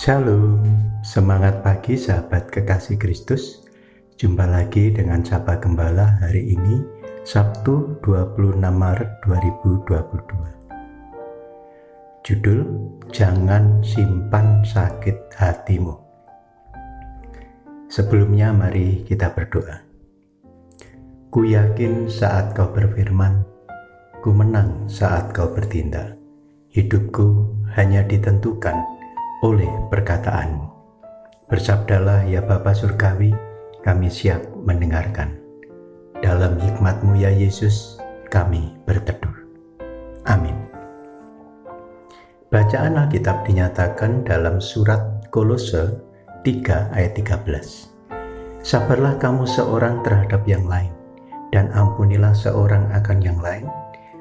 Shalom, semangat pagi sahabat kekasih Kristus. Jumpa lagi dengan Sapa Gembala hari ini, Sabtu 26 Maret 2022. Judul, Jangan Simpan Sakit Hatimu. Sebelumnya mari kita berdoa. Ku yakin saat kau berfirman, ku menang saat kau bertindak. Hidupku hanya ditentukan oleh perkataanmu. Bersabdalah ya Bapa Surgawi, kami siap mendengarkan. Dalam hikmat-Mu ya Yesus, kami berteduh. Amin. Bacaan Alkitab dinyatakan dalam surat Kolose 3 ayat 13. Sabarlah kamu seorang terhadap yang lain, dan ampunilah seorang akan yang lain.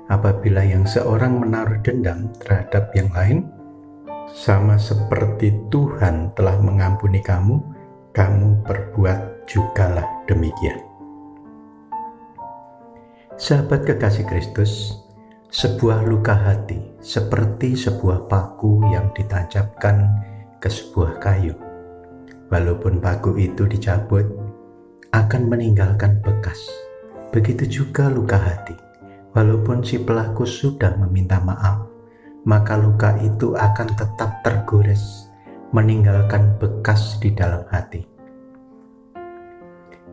Apabila yang seorang menaruh dendam terhadap yang lain, sama seperti Tuhan telah mengampuni kamu, kamu perbuat jugalah demikian. Sahabat kekasih Kristus, sebuah luka hati seperti sebuah paku yang ditancapkan ke sebuah kayu. Walaupun paku itu dicabut, akan meninggalkan bekas. Begitu juga luka hati. Walaupun si pelaku sudah meminta maaf, maka luka itu akan tetap tergores, meninggalkan bekas di dalam hati.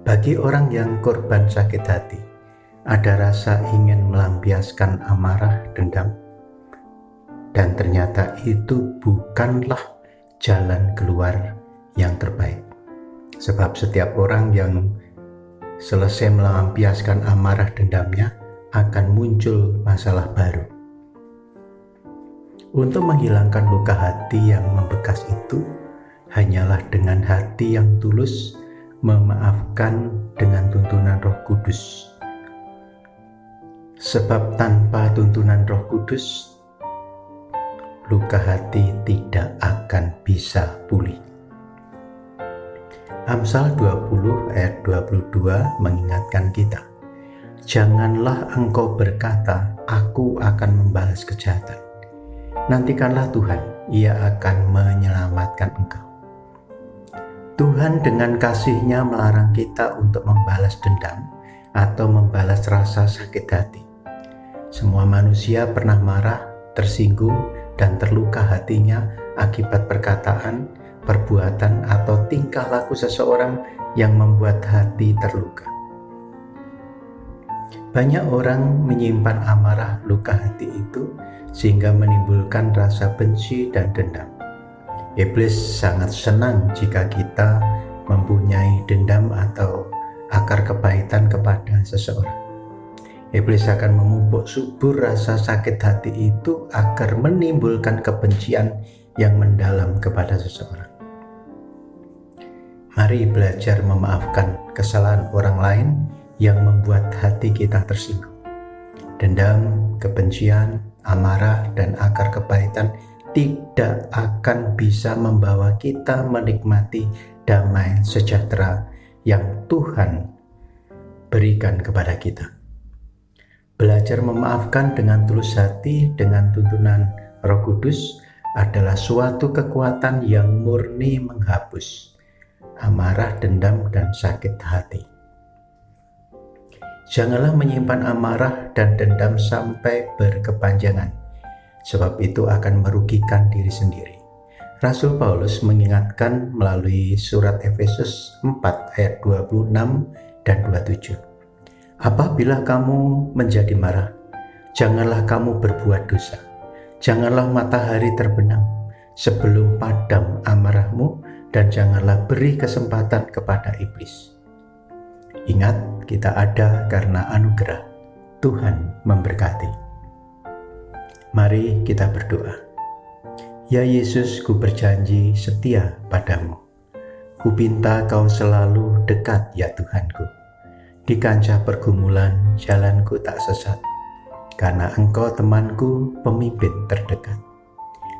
Bagi orang yang korban sakit hati, ada rasa ingin melampiaskan amarah, dendam, dan ternyata itu bukanlah jalan keluar yang terbaik. Sebab setiap orang yang selesai melampiaskan amarah dendamnya, akan muncul masalah baru. Untuk menghilangkan luka hati yang membekas itu, hanyalah dengan hati yang tulus memaafkan dengan tuntunan Roh Kudus. Sebab tanpa tuntunan Roh Kudus, luka hati tidak akan bisa pulih. Amsal 20 ayat 22 mengingatkan kita, janganlah engkau berkata, aku akan membalas kejahatan. Nantikanlah Tuhan, Ia akan menyelamatkan engkau. Tuhan dengan kasih-Nya melarang kita untuk membalas dendam atau membalas rasa sakit hati. Semua manusia pernah marah, tersinggung, dan terluka hatinya akibat perkataan, perbuatan, atau tingkah laku seseorang yang membuat hati terluka. Banyak orang menyimpan amarah luka hati itu sehingga menimbulkan rasa benci dan dendam. Iblis sangat senang jika kita mempunyai dendam atau akar kepahitan kepada seseorang. Iblis akan memupuk subur rasa sakit hati itu agar menimbulkan kebencian yang mendalam kepada seseorang. Mari belajar memaafkan kesalahan orang lain yang membuat hati kita tersinggung. Dendam, kebencian, amarah, dan akar kepahitan tidak akan bisa membawa kita menikmati damai sejahtera yang Tuhan berikan kepada kita. Belajar memaafkan dengan tulus hati dengan tuntunan Roh Kudus adalah suatu kekuatan yang murni menghapus amarah, dendam, dan sakit hati. Janganlah menyimpan amarah dan dendam sampai berkepanjangan, sebab itu akan merugikan diri sendiri. Rasul Paulus mengingatkan melalui surat Efesus 4 ayat 26 dan 27. Apabila kamu menjadi marah, janganlah kamu berbuat dosa. Janganlah matahari terbenam sebelum padam amarahmu, dan janganlah beri kesempatan kepada iblis. Ingat, kita ada karena anugerah. Tuhan memberkati. Mari kita berdoa. Ya Yesus, ku berjanji setia padamu. Ku pinta kau selalu dekat ya Tuhanku. Di kancah pergumulan jalanku tak sesat, karena engkau temanku, pemimpin terdekat.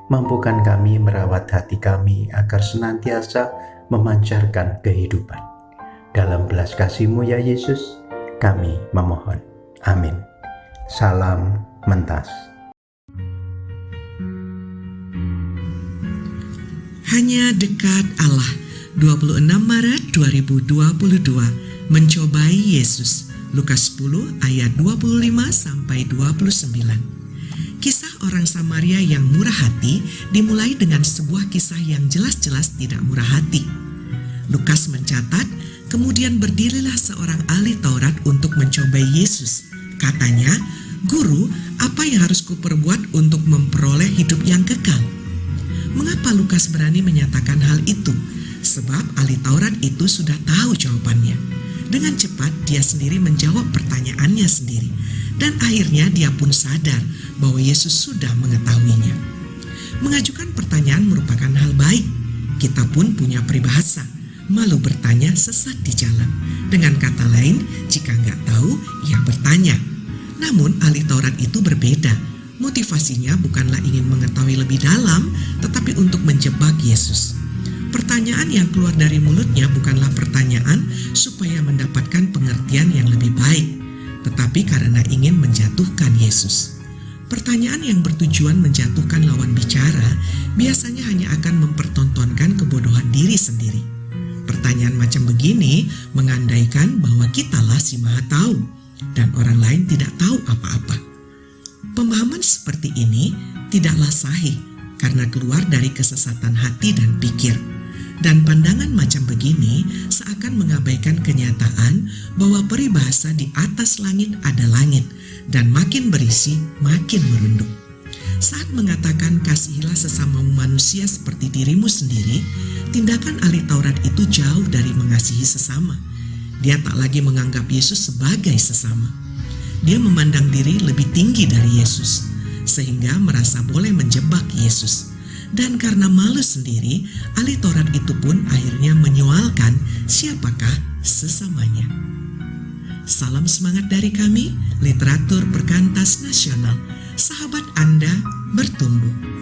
Mampukan kami merawat hati kami agar senantiasa memancarkan kehidupan. Dalam belas kasih-Mu ya Yesus, kami memohon. Amin. Salam Mentas. Hanya dekat Allah, 26 Maret 2022, mencobai Yesus. Lukas 10 ayat 25-29. Kisah orang Samaria yang murah hati dimulai dengan sebuah kisah yang jelas-jelas tidak murah hati. Lukas mencatat, kemudian berdirilah seorang ahli Taurat untuk mencobai Yesus. Katanya, "Guru, apa yang harus kuperbuat untuk memperoleh hidup yang kekal?" Mengapa Lukas berani menyatakan hal itu? Sebab ahli Taurat itu sudah tahu jawabannya. Dengan cepat dia sendiri menjawab pertanyaannya sendiri. Dan akhirnya dia pun sadar bahwa Yesus sudah mengetahuinya. Mengajukan pertanyaan merupakan hal baik. Kita pun punya peribahasa, malu bertanya sesat di jalan. Dengan kata lain, jika nggak tahu, ya bertanya. Namun ahli Taurat itu berbeda. Motivasinya bukanlah ingin mengetahui lebih dalam, tetapi untuk menjebak Yesus. Pertanyaan yang keluar dari mulutnya bukanlah pertanyaan supaya mendapatkan pengertian yang lebih baik, tetapi karena ingin menjatuhkan Yesus. Pertanyaan yang bertujuan menjatuhkan lawan bicara biasanya hanya akan mempertontonkan kebodohan diri sendiri. Pertanyaan macam begini mengandaikan bahwa kitalah si Maha Tahu dan orang lain tidak tahu apa-apa. Pemahaman seperti ini tidaklah sahih karena keluar dari kesesatan hati dan pikir. Dan pandangan macam begini seakan mengabaikan kenyataan bahwa peribahasa di atas langit ada langit dan makin berisi makin merunduk. Saat mengatakan kasihilah sesama manusia seperti dirimu sendiri, tindakan ahli Taurat itu jauh dari mengasihi sesama. Dia tak lagi menganggap Yesus sebagai sesama. Dia memandang diri lebih tinggi dari Yesus, sehingga merasa boleh menjebak Yesus. Dan karena malu sendiri, ahli Taurat itu pun akhirnya menyoalkan siapakah sesamanya. Salam semangat dari kami, Literatur Perkantas Nasional. Sahabat Anda bertumbuh.